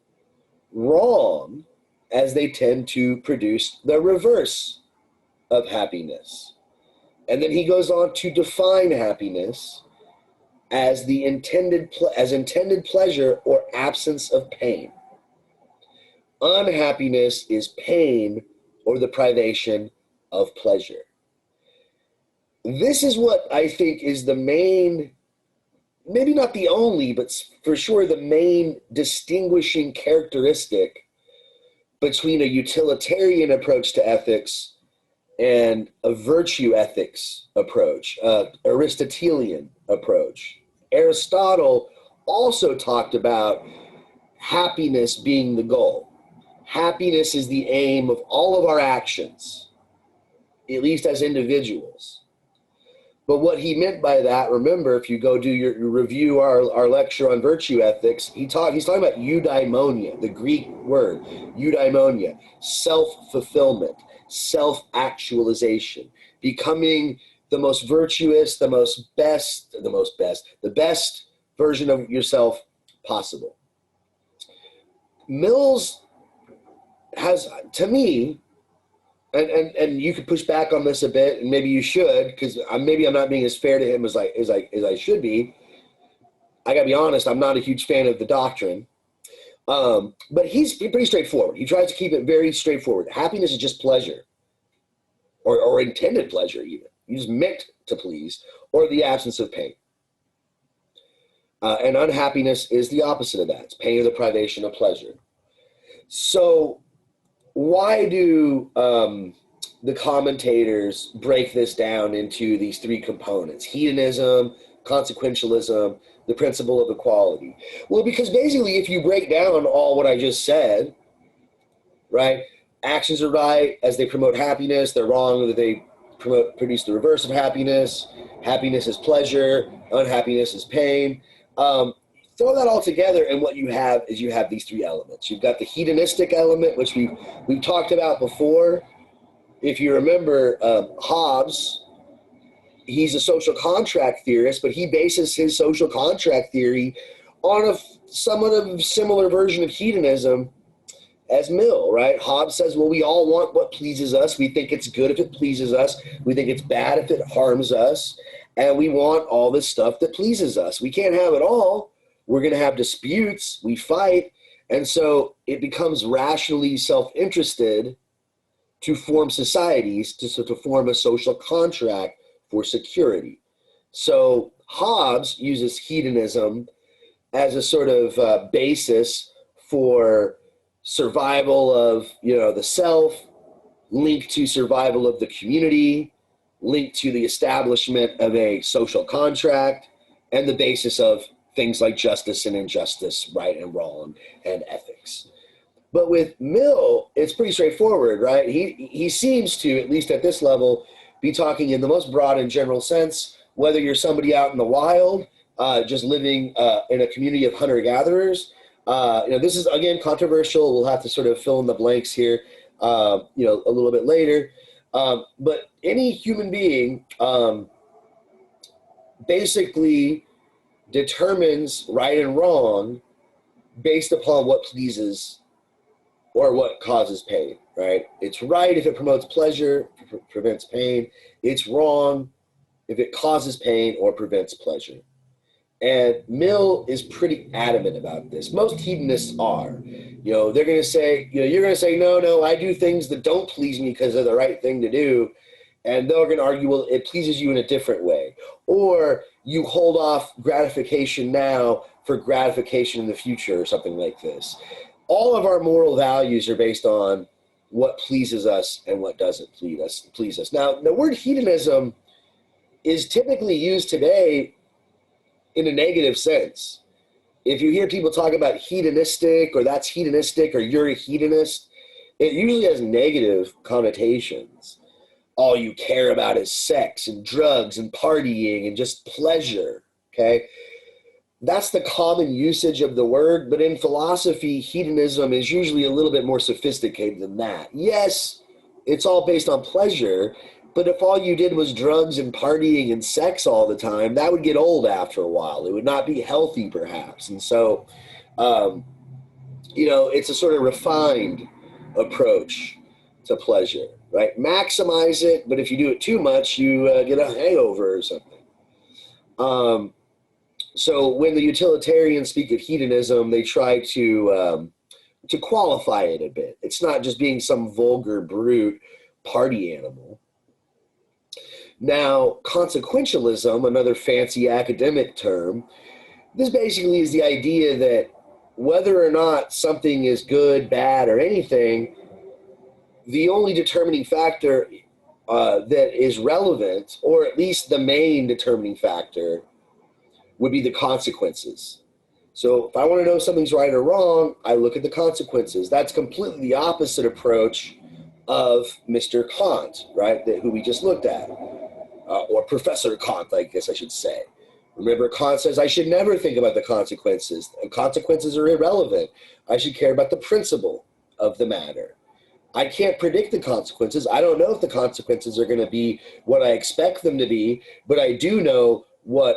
wrong as they tend to produce the reverse of happiness. And then he goes on to define happiness as the intended pleasure or absence of pain. Unhappiness is pain or the privation of pleasure. This is what I think is the main, maybe not the only, but for sure the main distinguishing characteristic between a utilitarian approach to ethics and a virtue ethics approach, Aristotelian approach. Aristotle also talked about happiness being the goal. Happiness is the aim of all of our actions, at least as individuals. But what he meant by that, remember, if you go do your review our lecture on virtue ethics, he's talking about eudaimonia, the Greek word, eudaimonia, self-fulfillment, self-actualization, becoming the most virtuous, the best version of yourself possible. Mills has, to me, and you could push back on this a bit, and maybe you should, because maybe I'm not being as fair to him as I should be. I gotta be honest, I'm not a huge fan of the doctrine. But he's pretty straightforward. He tries to keep it very straightforward. Happiness is just pleasure, or intended pleasure even. You just meant to please, or the absence of pain. And unhappiness is the opposite of that. It's pain or the privation of pleasure. So why do the commentators break this down into these three components? Hedonism, consequentialism, the principle of equality. Well, because basically if you break down all what I just said, right, actions are right as they promote happiness, they're wrong that they produce the reverse of happiness, happiness is pleasure, unhappiness is pain. Throw that all together, and what you have is you have these three elements. You've got the hedonistic element, which we've talked about before. If you remember, Hobbes, he's a social contract theorist, but he bases his social contract theory on a somewhat of a similar version of hedonism as Mill, right? Hobbes says, well, we all want what pleases us. We think it's good if it pleases us. We think it's bad if it harms us. And we want all this stuff that pleases us. We can't have it all. We're going to have disputes. We fight. And so it becomes rationally self-interested to form societies, to form a social contract for security. So Hobbes uses hedonism as a sort of basis for survival of, the self, linked to survival of the community, linked to the establishment of a social contract, and the basis of things like justice and injustice, right and wrong, and ethics. But with Mill, it's pretty straightforward, right? He seems to, at least at this level, be talking in the most broad and general sense, whether you're somebody out in the wild, just living in a community of hunter-gatherers. This is, again, controversial. We'll have to sort of fill in the blanks here, a little bit later. But any human being basically determines right and wrong based upon what pleases or what causes pain, right? It's right if it promotes pleasure, prevents pain. It's wrong if it causes pain or prevents pleasure. And Mill is pretty adamant about this. Most hedonists are. They're going to say, you're going to say, no, I do things that don't please me because they're the right thing to do. And they're going to argue, well, it pleases you in a different way. Or you hold off gratification now for gratification in the future or something like this. All of our moral values are based on what pleases us and what doesn't please us. Now, the word hedonism is typically used today in a negative sense. If you hear people talk about hedonistic, or that's hedonistic, or you're a hedonist, it usually has negative connotations. All you care about is sex and drugs and partying and just pleasure, okay? That's the common usage of the word, but in philosophy, hedonism is usually a little bit more sophisticated than that. Yes, it's all based on pleasure, but if all you did was drugs and partying and sex all the time, that would get old after a while. It would not be healthy, perhaps. And so, it's a sort of refined approach to pleasure, right? Maximize it, but if you do it too much, you get a hangover or something. So when the utilitarians speak of hedonism, they try to qualify it a bit. It's not just being some vulgar, brute party animal. Now, consequentialism, another fancy academic term, this basically is the idea that whether or not something is good, bad, or anything, the only determining factor that is relevant, or at least the main determining factor, would be the consequences. So if I want to know if something's right or wrong, I look at the consequences. That's completely the opposite approach of Mr. Kant, right, who we just looked at, or Professor Kant, I guess I should say. Remember, Kant says I should never think about the consequences. Consequences are irrelevant. I should care about the principle of the matter. I can't predict the consequences. I don't know if the consequences are going to be what I expect them to be, but I do know what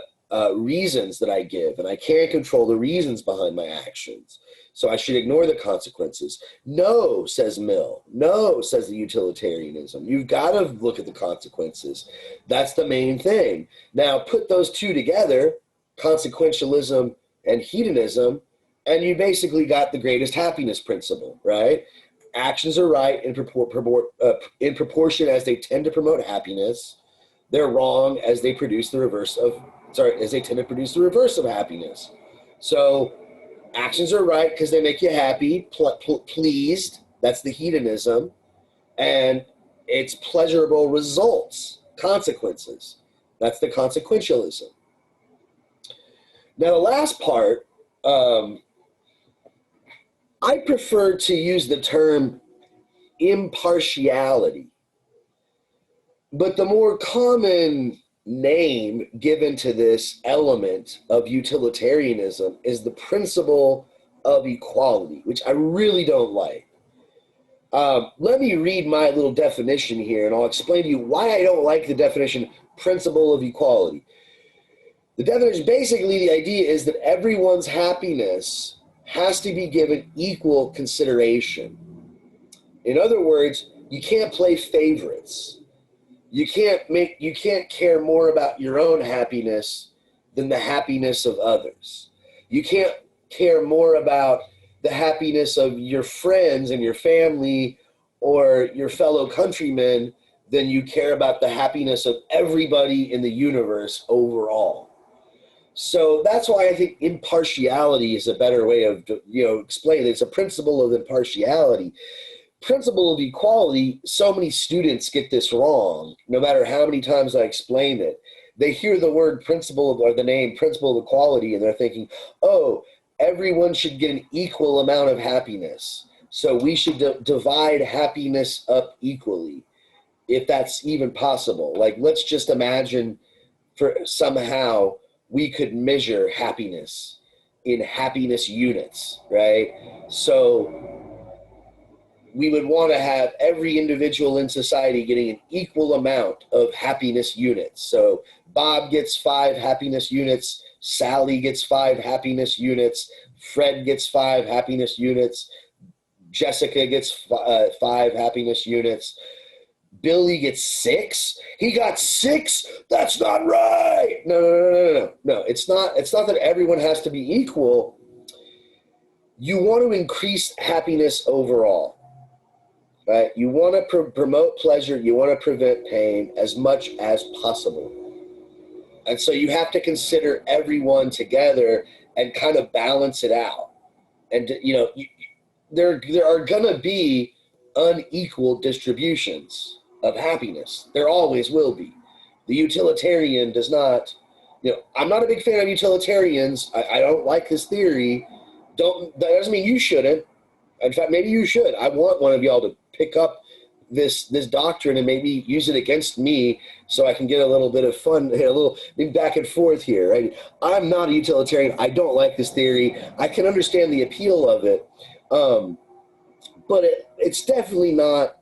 reasons that I give, and I can't control the reasons behind my actions. So I should ignore the consequences. No, says Mill. No, says the utilitarianism. You've got to look at the consequences. That's the main thing. Now, put those two together, consequentialism and hedonism, and you basically got the greatest happiness principle, right? Actions are right in proportion as they tend to promote happiness. They're wrong as they produce the reverse of, as they tend to produce the reverse of happiness. So actions are right because they make you happy, pleased. That's the hedonism. And it's pleasurable results, consequences. That's the consequentialism. Now, the last part, I prefer to use the term impartiality. But the more common name given to this element of utilitarianism is the principle of equality, which I really don't like. Let me read my little definition here, and I'll explain to you why I don't like the definition principle of equality. The definition, basically, the idea is that everyone's happiness has to be given equal consideration. In other words, you can't play favorites. You can't care more about your own happiness than the happiness of others. You can't care more about the happiness of your friends and your family or your fellow countrymen than you care about the happiness of everybody in the universe overall. So that's why I think impartiality is a better way of, explaining it. It's a principle of impartiality. Principle of equality, so many students get this wrong, no matter how many times I explain it. They hear the word principle or the name principle of equality, and they're thinking, oh, everyone should get an equal amount of happiness. So we should divide happiness up equally, if that's even possible. Like, let's just imagine for somehow we could measure happiness in happiness units, right? So we would want to have every individual in society getting an equal amount of happiness units. So Bob gets 5 happiness units, Sally gets 5 happiness units, Fred gets 5 happiness units, Jessica gets 5 happiness units, Billy gets 6. He got 6? That's not right. No. It's not that everyone has to be equal. You want to increase happiness overall. Right? You want to promote pleasure. You want to prevent pain as much as possible. And so you have to consider everyone together and kind of balance it out. And, there are going to be unequal distributions of happiness. There always will be. The utilitarian does not, I'm not a big fan of utilitarians. I don't like this theory. That doesn't mean you shouldn't. In fact, maybe you should. I want one of y'all to pick up this doctrine and maybe use it against me so I can get a little bit of fun, a little back and forth here, right? I'm not a utilitarian. I don't like this theory. I can understand the appeal of it, but it's definitely not,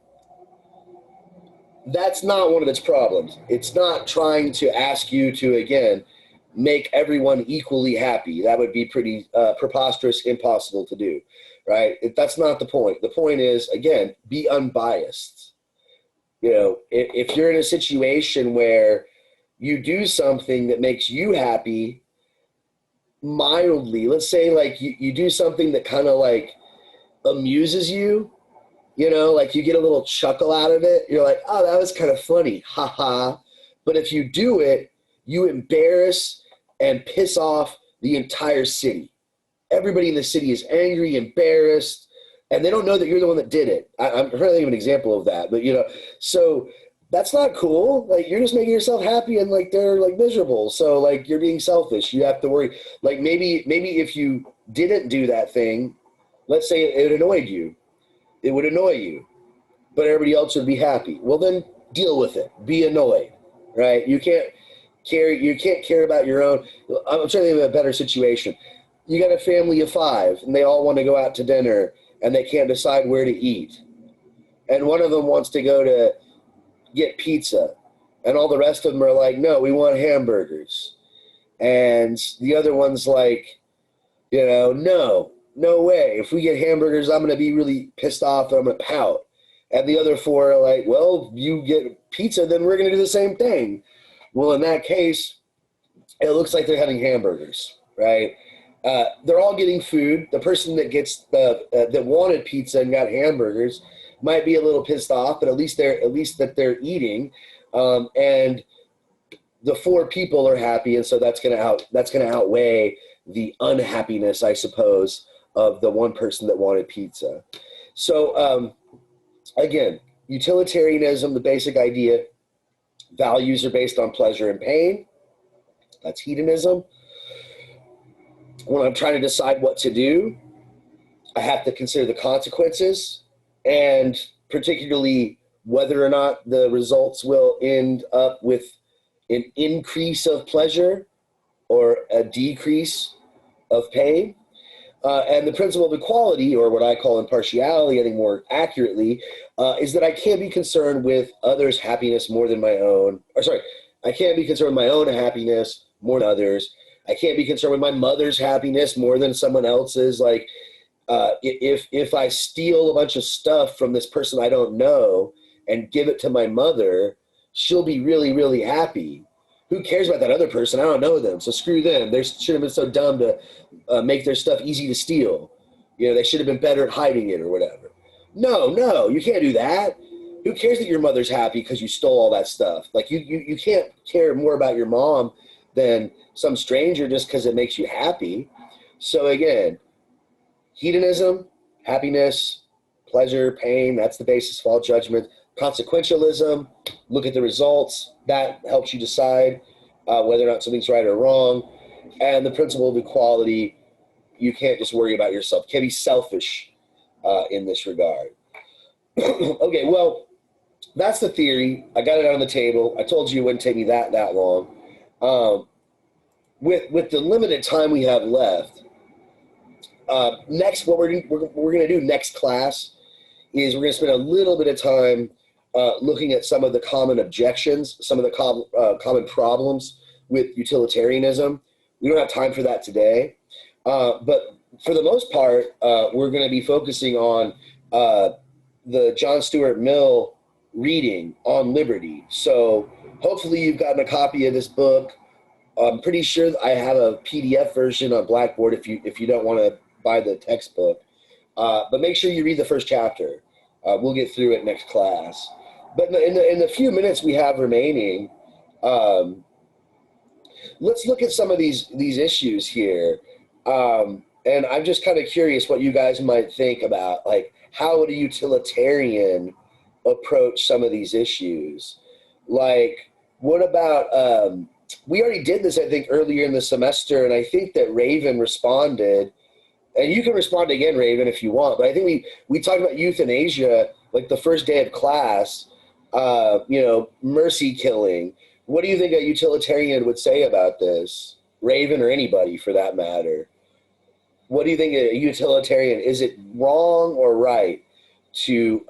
that's not one of its problems. It's not trying to ask you to, again, make everyone equally happy. That would be pretty preposterous, impossible to do, right? That's not the point. The point is, again, be unbiased. If you're in a situation where you do something that makes you happy mildly, let's say like you do something that kind of like amuses you, like you get a little chuckle out of it. You're like, oh, that was kind of funny. Ha ha. But if you do it, you embarrass and piss off the entire city. Everybody in the city is angry, embarrassed, and they don't know that you're the one that did it. I'm trying to think of an example of that, but so that's not cool. Like, you're just making yourself happy and like they're like miserable. So like you're being selfish. You have to worry. Like maybe if you didn't do that thing, let's say it annoyed you. It would annoy you, but everybody else would be happy. Well, then deal with it. Be annoyed, right? You can't care about your own. I'm trying to think of a better situation. You got a family of 5 and they all want to go out to dinner and they can't decide where to eat. And one of them wants to go to get pizza and all the rest of them are like, no, we want hamburgers. And the other one's like, no way. If we get hamburgers, I'm going to be really pissed off and I'm going to pout. And the other 4 are like, well, you get pizza, then we're going to do the same thing. Well, in that case, it looks like they're having hamburgers, right? They're all getting food. The person that gets that wanted pizza and got hamburgers might be a little pissed off, but at least that they're eating, and the 4 people are happy, and so that's going to outweigh the unhappiness, I suppose, of the one person that wanted pizza. So again, utilitarianism, the basic idea, values are based on pleasure and pain. That's hedonism. When I'm trying to decide what to do, I have to consider the consequences, and particularly whether or not the results will end up with an increase of pleasure or a decrease of pain. And the principle of equality, or what I call impartiality, I think more accurately, is that I can't be concerned with others' happiness more than my own. I can't be concerned with my own happiness more than others. I can't be concerned with my mother's happiness more than someone else's. Like, if I steal a bunch of stuff from this person I don't know and give it to my mother, she'll be really, really happy. Who cares about that other person? I don't know them, so screw them. They should have been so dumb to make their stuff easy to steal. They should have been better at hiding it or whatever. No, you can't do that. Who cares that your mother's happy because you stole all that stuff? Like, you can't care more about your mom than some stranger just because it makes you happy. So again, hedonism, happiness, pleasure, pain, that's the basis of all judgment. Consequentialism, look at the results. That helps you decide whether or not something's right or wrong. And the principle of equality, you can't just worry about yourself. You can't be selfish in this regard. Okay, well, that's the theory. I got it on the table. I told you it wouldn't take me that long. With the limited time we have left, next, what we're going to do next class is we're going to spend a little bit of time looking at some of the common objections, some of the common problems with utilitarianism. We don't have time for that today, but for the most part, we're going to be focusing on the John Stuart Mill reading on liberty. So hopefully you've gotten a copy of this book. I'm pretty sure I have a PDF version on Blackboard if you don't want to buy the textbook. But make sure you read the first chapter. We'll get through it next class. But in the few minutes we have remaining, let's look at some of these issues here. And I'm just kind of curious what you guys might think about, like, how would a utilitarian approach some of these issues? Like, what about, we already did this, I think, earlier in the semester, and I think that Raven responded, and you can respond again, Raven, if you want, but I think we talked about euthanasia, like the first day of class, mercy killing. What do you think a utilitarian would say about this? Raven or anybody for that matter. What do you think a utilitarian, is it wrong or right to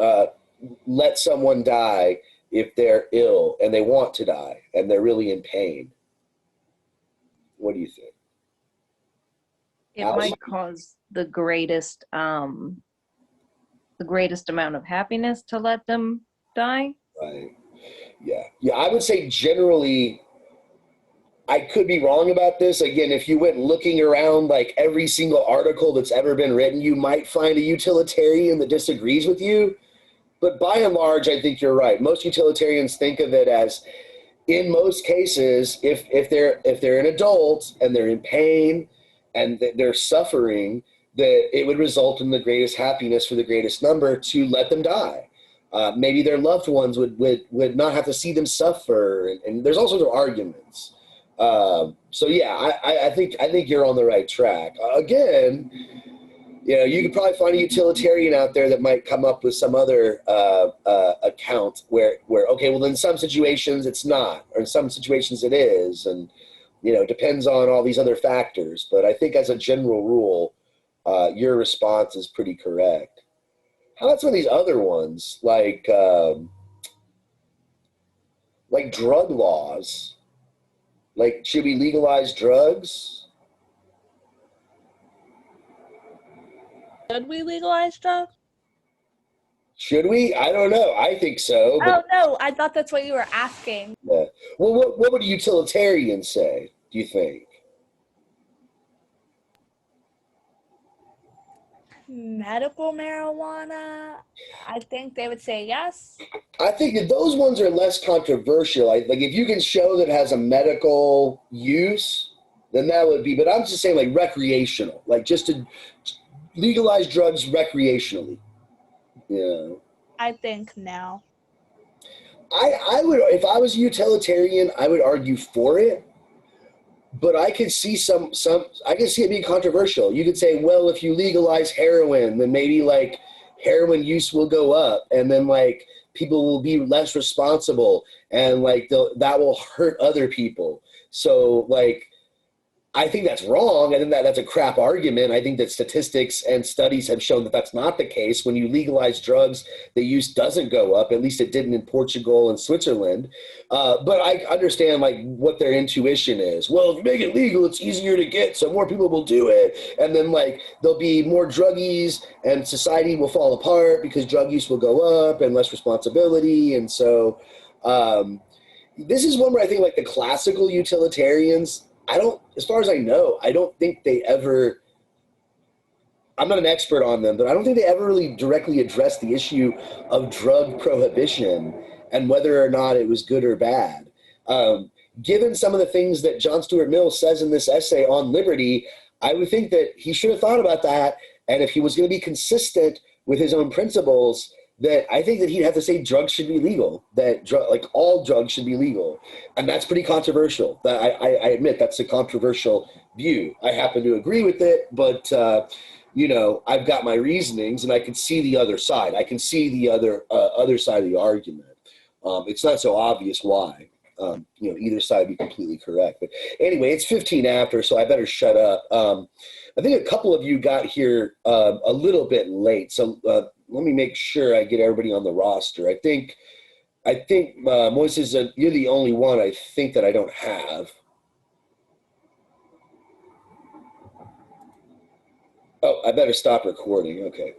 let someone die if they're ill and they want to die and they're really in pain? What do you think? It might cause the greatest amount of happiness to let them die. Right. Yeah, I would say generally, I could be wrong about this. Again, if you went looking around like every single article that's ever been written, you might find a utilitarian that disagrees with you. But by and large, I think you're right. Most utilitarians think of it as, in most cases, if they're an adult and they're in pain and they're suffering, that it would result in the greatest happiness for the greatest number to let them die. Maybe their loved ones would not have to see them suffer, and there's all sorts of arguments. So yeah, I think you're on the right track. Again, you could probably find a utilitarian out there that might come up with some other account where okay, well, in some situations it's not, or in some situations it is, and it depends on all these other factors. But I think as a general rule, your response is pretty correct. How about some of these other ones, like drug laws? Like, should we legalize drugs? Should we legalize drugs? Should we? I don't know. I think so. Oh, no, I thought that's what you were asking. Yeah. Well, what would a utilitarian say, do you think? Medical marijuana? I think they would say yes. I think that those ones are less controversial. Like if you can show that it has a medical use, then that would be, but I'm just saying like recreational, like just to legalize drugs recreationally. Yeah. I think no. I would, if I was a utilitarian, I would argue for it, but I could see I could see it being controversial. You could say, well, if you legalize heroin, then maybe like heroin use will go up, and then like people will be less responsible, and like that will hurt other people. So like, I think that's wrong. I think that's a crap argument. I think that statistics and studies have shown that that's not the case. When you legalize drugs, the use doesn't go up. At least it didn't in Portugal and Switzerland. But I understand like what their intuition is. Well, if you make it legal, it's easier to get, so more people will do it. And then like there'll be more druggies and society will fall apart because drug use will go up and less responsibility. And so this is one where I think like the classical utilitarians, as far as I know, I don't think they ever, I'm not an expert on them, but I don't think they ever really directly addressed the issue of drug prohibition and whether or not it was good or bad. Given some of the things that John Stuart Mill says in this essay on liberty, I would think that he should have thought about that. And if he was going to be consistent with his own principles, that I think that he'd have to say drugs should be legal, that all drugs should be legal. And that's pretty controversial. I admit that's a controversial view. I happen to agree with it, but I've got my reasonings and I can see the other side. I can see the other side of the argument. It's not so obvious why. Either side would be completely correct. But anyway, it's 15 after, so I better shut up. I think a couple of you got here a little bit late, so let me make sure I get everybody on the roster. I think Moises, you're the only one I think that I don't have. Oh, I better stop recording. Okay.